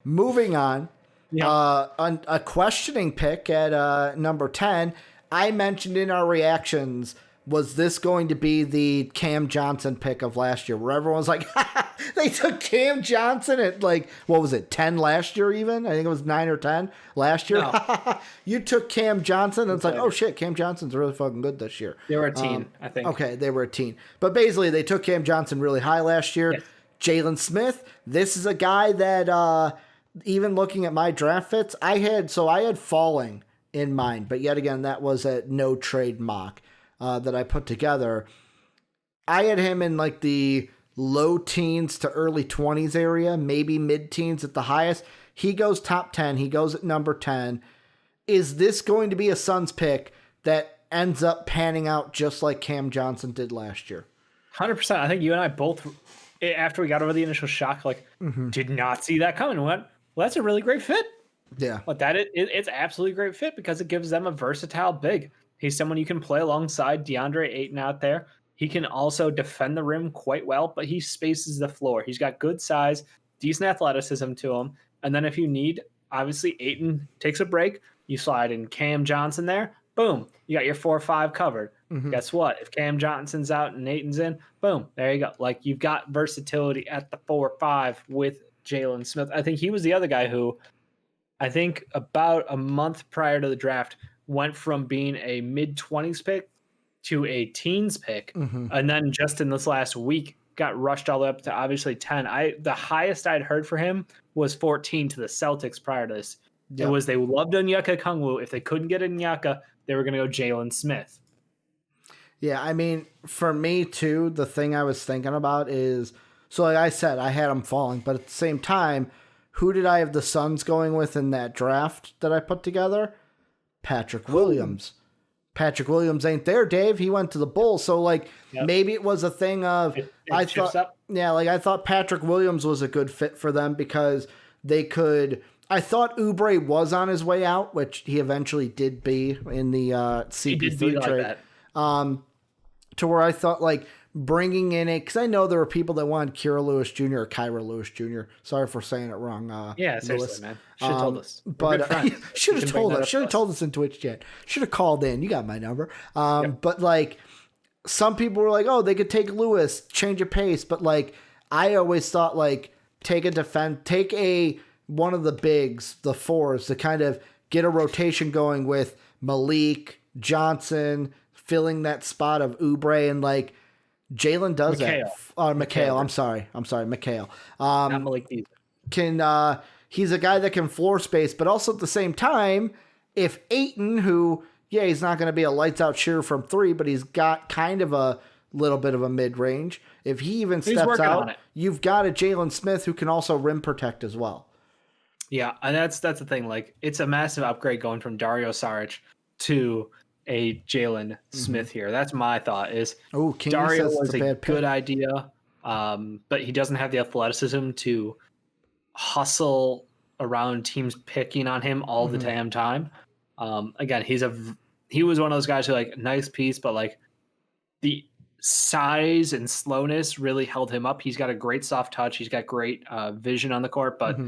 moving on. Yeah. A questioning pick at number 10. I mentioned in our reactions, was this going to be the Cam Johnson pick of last year, where everyone was like, they took Cam Johnson at like, what was it, 10 last year even? I think it was 9 or 10 last year. No. You took Cam Johnson, and it's like, oh shit, Cam Johnson's really fucking good this year. They were a teen, I think. Okay, they were a teen. But basically, they took Cam Johnson really high last year. Yes. Jalen Smith, this is a guy that even looking at my draft fits, I had falling in mind, but yet again, that was a no trade mock that I put together. I had him in like the low teens to early 20s area, maybe mid teens at the highest. He goes top 10. He goes at number 10. Is this going to be a Suns pick that ends up panning out just like Cam Johnson did last year? 100%. I think you and I both, after we got over the initial shock, did not see that coming. Went, well, that's a really great fit. Yeah. But it's absolutely a great fit because it gives them a versatile big. He's someone you can play alongside DeAndre Ayton out there. He can also defend the rim quite well, but he spaces the floor. He's got good size, decent athleticism to him. And then if you need, obviously Ayton takes a break, you slide in Cam Johnson there, boom, you got your 4-5 covered. Mm-hmm. Guess what? If Cam Johnson's out and Ayton's in, boom, there you go. Like, you've got versatility at the 4-5 with Jalen Smith. I think he was the other guy who, I think about a month prior to the draft, went from being a mid-20s pick to a teens pick. Mm-hmm. And then just in this last week, got rushed all the way up to obviously 10. The highest I'd heard for him was 14 to the Celtics prior to this. Yep. It was they loved Onyeka Okongwu. If they couldn't get Onyeka, they were going to go Jalen Smith. Yeah, I mean, for me too, the thing I was thinking about is, so like I said, I had him falling, but at the same time, who did I have the Suns going with in that draft that I put together? Patrick Williams. Patrick Williams ain't there, Dave. He went to the Bulls. So like maybe it was a thing of I thought Patrick Williams was a good fit for them because they could. I thought Oubre was on his way out, which he eventually did be in the CP3 trade. Like that. To where I thought like bringing in it, because I know there were people that wanted Kyra Lewis Jr. or Kyra Lewis Jr. Sorry for saying it wrong. Seriously, Lewis. man. Should have told us. But should have told us. Should have told us in Twitch chat. Should have called in. You got my number. But like some people were like, oh, they could take Lewis, change of pace. But like I always thought like take one of the bigs, the fours, to kind of get a rotation going with Malik, Johnson, filling that spot of Oubre, and like Jalen does that. Mikhail. I'm sorry, Mikhail. Not Malik either. He's a guy that can floor space, but also at the same time, if Ayton, who, he's not going to be a lights out shooter from 3, but he's got kind of a little bit of a mid range. If he even steps out, you've got a Jalen Smith who can also rim protect as well. Yeah, and that's the thing. Like, it's a massive upgrade going from Dario Saric to a Jalen Smith here. That's my thought. Is Dario was a good idea, but he doesn't have the athleticism to hustle around teams picking on him all the damn time. Again, he was one of those guys who like nice piece, but like the size and slowness really held him up. He's got a great soft touch. He's got great vision on the court, but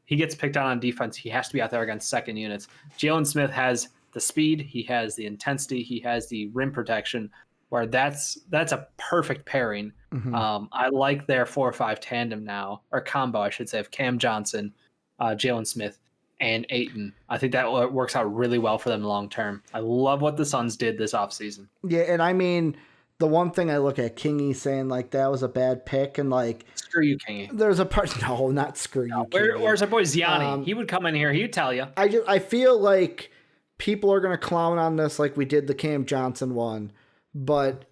he gets picked on defense. He has to be out there against second units. Jalen Smith has the speed, he has the intensity, he has the rim protection, where that's a perfect pairing. I like their 4-5 tandem now, or combo, I should say, of Cam Johnson, Jalen Smith, and Ayton. I think that works out really well for them long term. I love what the Suns did this offseason. Yeah, and I mean, the one thing I look at Kingy saying like that was a bad pick, and like screw you, Kingy. There's a part. No, not screw you. Where's our boy Ziani? He would come in here. He would tell you. I feel like people are going to clown on this like we did the Cam Johnson one, but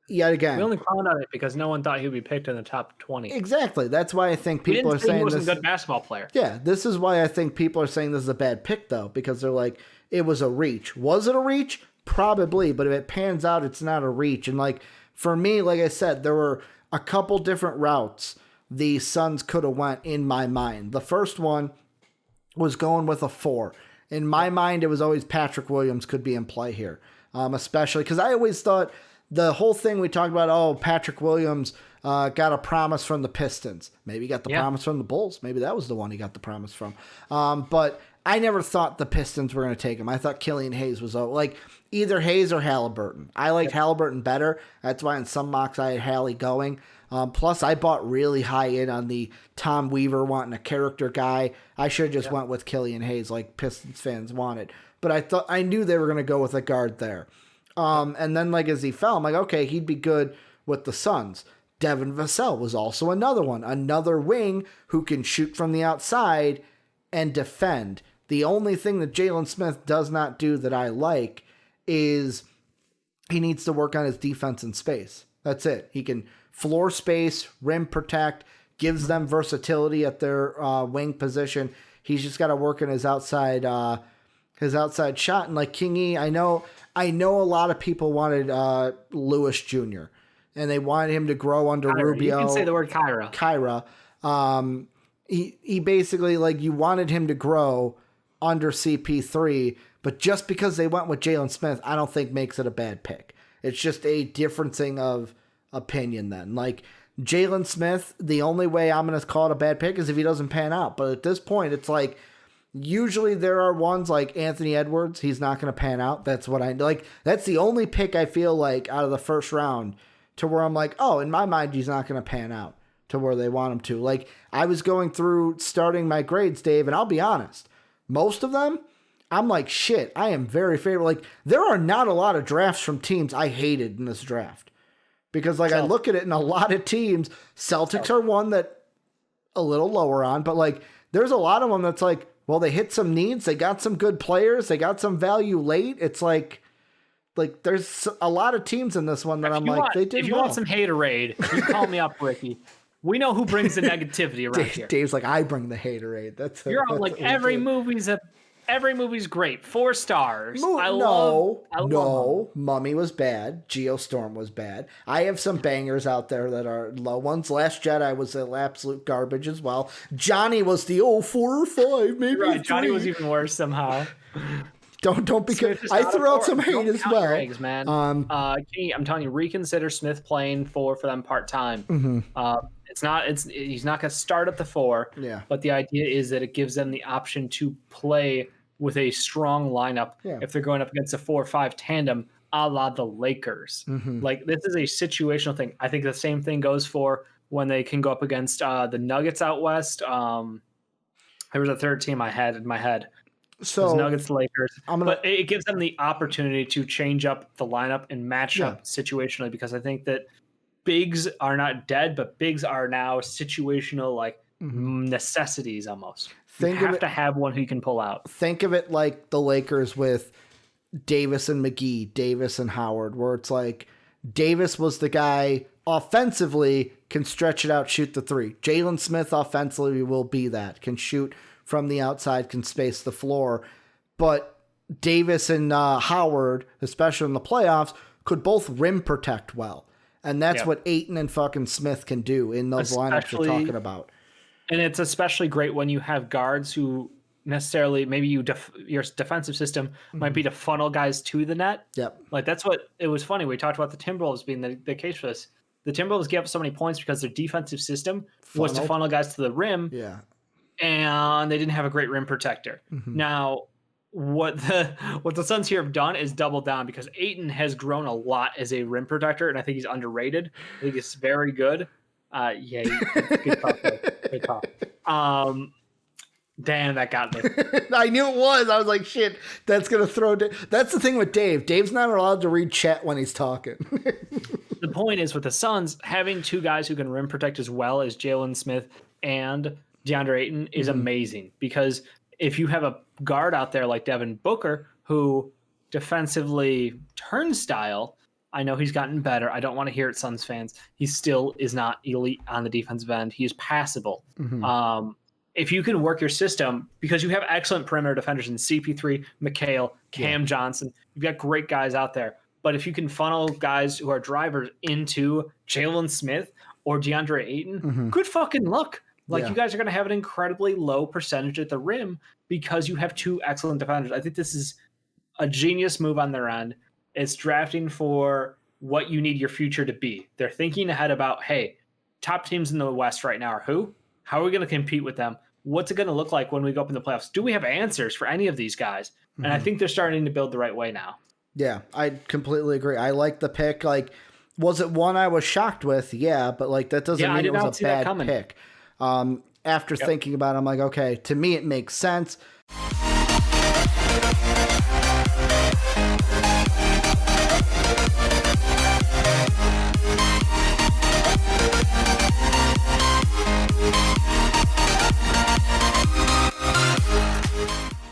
yet again, we only clowned on it because no one thought he would be picked in the top 20. Exactly. That's why I think people are saying he wasn't a good basketball player. Yeah, this is why I think people are saying this is a bad pick though, because they're like, it was a reach. Was it a reach? Probably, but if it pans out, it's not a reach. And like for me, like I said, there were a couple different routes the Suns could have went in my mind. The first one was going with a 4. In my mind, it was always Patrick Williams could be in play here, especially because I always thought the whole thing we talked about, Patrick Williams got a promise from the Pistons. Maybe he got the promise from the Bulls. Maybe that was the one he got the promise from. But I never thought the Pistons were going to take him. I thought Killian Hayes was like either Hayes or Halliburton. I liked Halliburton better. That's why in some mocks I had Hallie going. Plus, I bought really high in on the Tom Weaver wanting a character guy. I should have just went with Killian Hayes like Pistons fans wanted. But I knew they were going to go with a guard there. And then like as he fell, I'm like, okay, he'd be good with the Suns. Devin Vassell was also another one, another wing who can shoot from the outside and defend. The only thing that Jalen Smith does not do that I like is he needs to work on his defense in space. That's it. He can floor space, rim protect, gives them versatility at their wing position. He's just got to work on his outside shot. And like Kingy, I know a lot of people wanted Lewis Jr. and they wanted him to grow under Rubio. You can say the word Kyra. He basically, like, you wanted him to grow under CP3, but just because they went with Jalen Smith, I don't think makes it a bad pick. It's just a differencing of opinion then. Like, Jalen Smith, the only way I'm going to call it a bad pick is if he doesn't pan out. But at this point, it's like, usually there are ones like Anthony Edwards, he's not going to pan out. That's what I like. That's the only pick I feel like out of the first round to where I'm like, oh, in my mind, he's not going to pan out to where they want him to. Like, I was going through starting my grades, Dave, and I'll be honest, most of them, I'm like, shit, I am very favorable. Like, there are not a lot of drafts from teams I hated in this draft. Because, like, I look at it and a lot of teams, Celtics are one that a little lower on, but, like, there's a lot of them that's like, well, they hit some needs, they got some good players, they got some value late. It's like there's a lot of teams in this one that I'm like, they did well. If you want some haterade, you call me up, Ricky. We know who brings the negativity around here. Dave's like, I bring the haterade. You're all like, every movie's great. 4 stars. No, Mummy was bad. Geostorm was bad. I have some bangers out there that are low ones. Last Jedi was absolute garbage as well. Johnny was the 4 or 5, maybe. Right, Johnny was even worse somehow. Don't because I threw out some hate as well. Eggs, man. I'm telling you, reconsider Smith playing 4 for them part time. Mm-hmm. He's not going to start at the 4. Yeah. But the idea is that it gives them the option to play with a strong lineup if they're going up against a 4-5 tandem, a la the Lakers. Mm-hmm. Like, this is a situational thing. I think the same thing goes for when they can go up against the Nuggets out west. There was a third team I had in my head. So Nuggets, Lakers, but it gives them the opportunity to change up the lineup and match up situationally, because I think that bigs are not dead, but bigs are now situational, like necessities almost. You have to have one who you can pull out. Think of it like the Lakers with Davis and McGee, Davis and Howard, where it's like Davis was the guy offensively, can stretch it out, shoot the 3. Jalen Smith offensively will be that, can shoot from the outside, can space the floor. But Davis and Howard, especially in the playoffs, could both rim protect well. And that's what Ayton and fucking Smith can do in those lineups you're talking about. And it's especially great when you have guards who necessarily, maybe your defensive system might be to funnel guys to the net. Yep. Like, that's what, it was funny. We talked about the Timberwolves being the case for this. The Timberwolves gave up so many points because their defensive system was to funnel guys to the rim. Yeah. And they didn't have a great rim protector. Mm-hmm. What the Suns here have done is double down, because Ayton has grown a lot as a rim protector, and I think he's underrated. I think he's very good. Good talk. Good talk. Damn, that got me. I knew it was. I was like, shit, that's going to throw... That's the thing with Dave. Dave's not allowed to read chat when he's talking. The point is, with the Suns, having 2 guys who can rim protect as well as Jalen Smith and DeAndre Ayton is amazing, because if you have a guard out there like Devin Booker, who defensively turnstile, I know he's gotten better. I don't want to hear it, Suns fans. He still is not elite on the defensive end. He is passable. Mm-hmm. If you can work your system, because you have excellent perimeter defenders in CP3, McHale, Cam Johnson, you've got great guys out there. But if you can funnel guys who are drivers into Jalen Smith or DeAndre Ayton, good fucking luck. Like, you guys are going to have an incredibly low percentage at the rim because you have 2 excellent defenders. I think this is a genius move on their end. It's drafting for what you need your future to be. They're thinking ahead about, hey, top teams in the West right now are who? How are we going to compete with them? What's it going to look like when we go up in the playoffs? Do we have answers for any of these guys? And I think they're starting to build the right way now. Yeah, I completely agree. I like the pick. Like, was it one I was shocked with? Yeah, but like that doesn't mean it was a bad pick. After thinking about it, I'm like, okay, to me it makes sense.